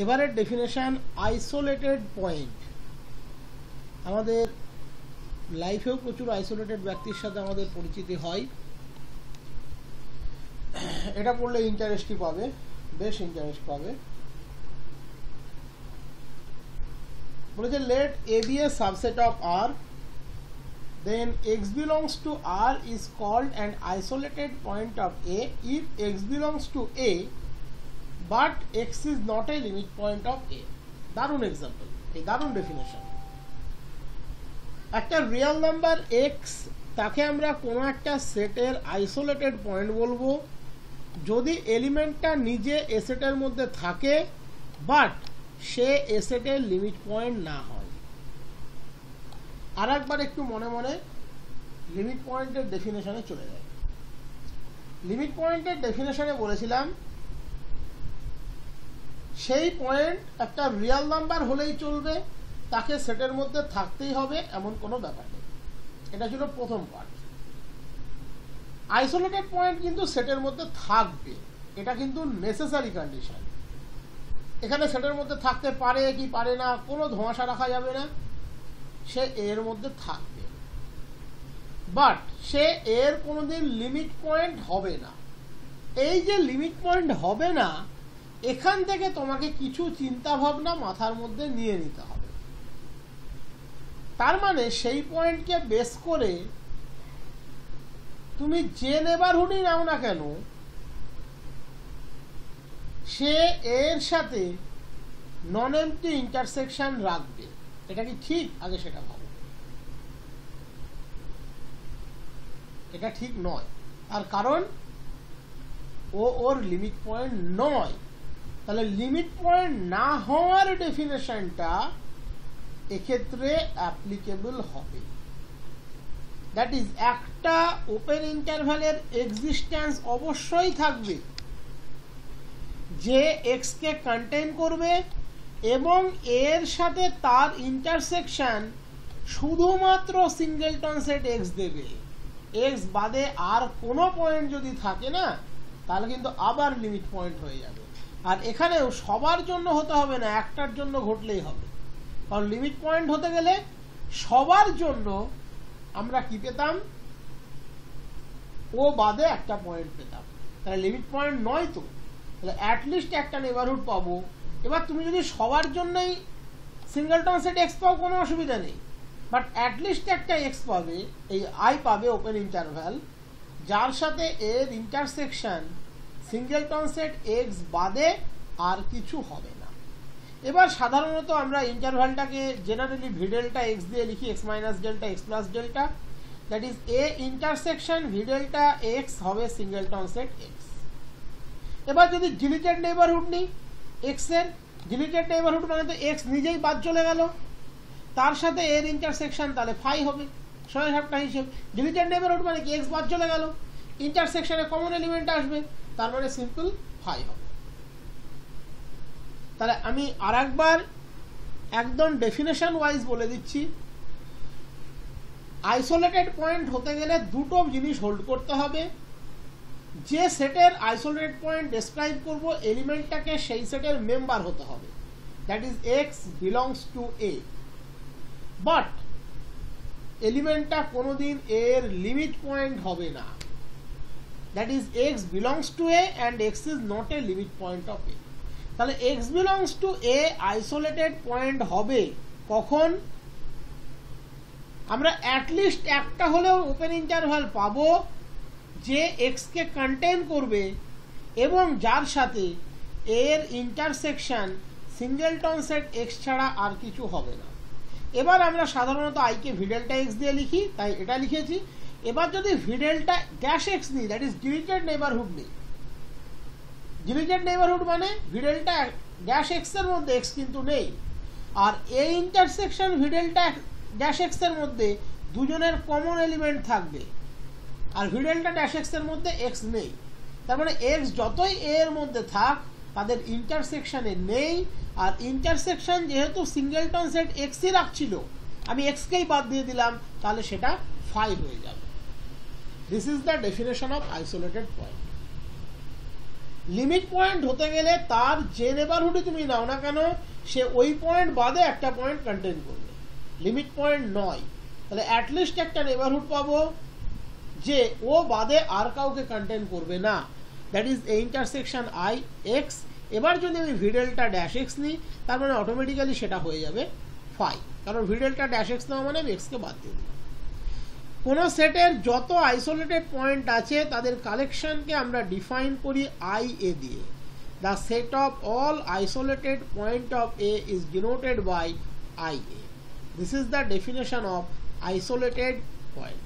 এবারের definition isolated point. আমাদের লাইফেও প্রচুর আইসোলেটেড ব্যক্তির সাথে আমাদের পরিচিতি হয়। এটা পড়লে ইন্টারেস্টই পাবে, বেশ ইন্টারেস্ট পাবে। বলেছে let A be a subset of R, then x belongs to R is called an isolated point of A if x belongs to A but x is not a limit point of A. দারুণ example, এই দারুণ definition. একটা real number x, তাকে আমরা কোনো একটা সেটের isolated point বলবো যদি এলিমেন্টটা নিজে এ সেটের মধ্যে থাকে বাট সে এ সেটের লিমিট পয়েন্ট না হয়। আর একবার একটু মনে মনে লিমিট পয়েন্টের ডেফিনেশনে চলে যায়। লিমিট পয়েন্টের ডেফিনেশনে বলেছিলাম সেই পয়েন্ট একটা রিয়েল নাম্বার হলেই চলবে, তাকে সেটের মধ্যে থাকতেই হবে এমন কোনো ব্যাপার নেই। এটা ছিল প্রথম পার্ট। আইসোলেটেড পয়েন্ট কিন্তু সেটের মধ্যে থাকবে, এটা কিন্তু নেসেসারি কন্ডিশন। এখানে সেটের মধ্যে থাকতে পারে কি পারে না কোনো ধোঁয়াশা রাখা যাবে না, সে এর মধ্যে থাকবে, বাট সে এর কোনোদিন লিমিট পয়েন্ট হবে না। এই যে লিমিট পয়েন্ট হবে না, এখান থেকে তোমাকে কিছু চিন্তা ভাবনা মাথার মধ্যে নিয়ে নিতে হবে। তার মানে সেই পয়েন্টকে বেস করে তুমি যে নেবারহুডই নাও না কেন, সে এর সাথে নন এমটি ইন্টারসেকশন রাখবে। এটা কি ঠিক? আগে সেটা ভাবো। এটা ঠিক নয়, তার কারণ ও ওর লিমিট পয়েন্ট নয়। তাহলে লিমিট পয়েন্ট না হওয়ার ডেফিনেশনটা এক্ষেত্রে অ্যাপ্লিকেবল হবে। দ্যাট ইজ একটা ওপেন ইন্টারভ্যালের এক্সিস্টেন্স অবশ্যই থাকবে যে এক্স কে কন্টেইন করবে এবং এর সাথে তার ইন্টারসেকশন শুধুমাত্র সিঙ্গেলটন সেট এক্স দেবে। এক্স বাদে আর কোনো পয়েন্ট যদি থাকে না, তাহলে কিন্তু আবার লিমিট পয়েন্ট হয়ে যাবে। আর এখানেও সবার জন্য হতে হবে না, একটার জন্য ঘটলেই হবে। কারণ লিমিট পয়েন্ট হতে গেলে সবার জন্য আমরা কি পেতাম? ও বাদে একটা পয়েন্ট পেতাম। তাহলে লিমিট পয়েন্ট নয় তো, তাহলে অ্যাটলিস্ট একটা নেবারহুড পাবো। এবার তুমি যদি সবার জন্যই সিঙ্গেলটন সেট এক্স পাও কোনো অসুবিধা নেই, বাট অ্যাটলিস্ট একটা এক্স পাবে, এই আই পাবে ওপেন ইন্টারভ্যাল, যার সাথে এর ইন্টারসেকশন সিঙ্গেলটন সেট এক্স বাদে আর কিছু হবে না। এবার সাধারণত আমরা ইন্টারভ্যালটাকে জেনারেলি ভি ডেল্টা এক্স দিয়ে লিখি, x minus delta x plus delta, that is A intersection V delta x হবে সিঙ্গেলটন সেট এক্স। এবার যদি ডিলিটেড নেইবারহুড নিই এক্স এর, ডিলিটেড নেইবারহুড মানে তো এক্স নিজেই বাদ চলে গেল, তার সাথে এর ইন্টারসেকশন তাহলে ফাই হবে, সোজা সাপটা হিসেব। ডিলিটেড নেইবারহুড মানে কি? এক্স বাদ চলে গেল, ইন্টারসেকশনে কমন এলিমেন্ট আসবে, তার মানে সিম্পল ফাই হবে। তাহলে আমি আরেকবার একদম ডেফিনেশন ওয়াইজ বলে দিচ্ছি, আইসোলেটেড পয়েন্ট হতে গেলে দুটো জিনিস হোল্ড করতে হবে। যে সেটের আইসোলেটেড পয়েন্ট ডেসক্রাইব করব, এলিমেন্টটাকে সেই সেটের মেম্বার হতে হবে, that is X belongs to A, but এলিমেন্টটা কোনোদিন এর লিমিট পয়েন্ট হবে না, that is X belongs to A and X is not a limit point of A. তাহলে X belongs to A isolated point হবে কখন? আমরা অ্যাটলিস্ট একটা হলেও ওপেন ইন্টারভ্যাল পাবো যে এক্স কে কন্টেইন করবে এবং যার সাথে এর ইন্টারসেকশন সিঙ্গেলটন সেট এক্স ছাড়া আর কিছু হবে না। এবার আমরা সাধারণত I K V delta x দিয়ে লিখি, তাই এটা লিখেছি। এবার যদি ভি ডেল্টা ড্যাশ এক্স নিই, দ্যাট ইজ ডিলিটেড নেইবারহুড নিই, ডিলিটেড নেইবারহুড মানে ভি ডেল্টা ড্যাশ এক্স এর মধ্যে এক্স কিন্তু নেই, আর এই intersection V delta dash x এর মধ্যে দুজনের কমন এলিমেন্ট থাকবে, আর ভি ডেল্টা ড্যাশ এক্স এর মধ্যে এক্স নেই। তার মানে এক্স যতই এর মধ্যে থাক তাদের ইন্টারসেকশনে নেই, আর ইন্টারসেকশন যেহেতু সিঙ্গেলটন সেট এক্সই রাখছিল, আমি এক্সকেই বাদ দিয়ে দিলাম, তাহলে সেটা ফাই হয়ে যাবে। This is the definition of isolated point. Limit point হতে গেলে তার যে নেবারহুডে তুমি নাও না কেন সে ওই পয়েন্ট বাদে একটা পয়েন্ট কন্টেইন করবে, লিমিট পয়েন্ট নয়। তাহলে অ্যাটলিস্ট একটা নেবারহুড পাবো যে ও বাদে আর কাউকে কন্টেইন করবে না, that is A intersection I x. এবার যদি আমি ভি ডেল্টা ড্যাশ এক্স নিই তার মানে অটোমেটিক্যালি সেটা হয়ে যাবে ফাই, কারণ ভি ডেল্টা ড্যাশ এক্স নেওয়া মানে আমি এক্সকে বাদ দিয়ে দিই। কোনো সেটের যত আইসোলেটেড পয়েন্ট আছে তাদের কালেকশনকে আমরা ডিফাইন করি আই এ দিয়ে। The set of all isolated point of A is denoted by I A. This is the definition of isolated point.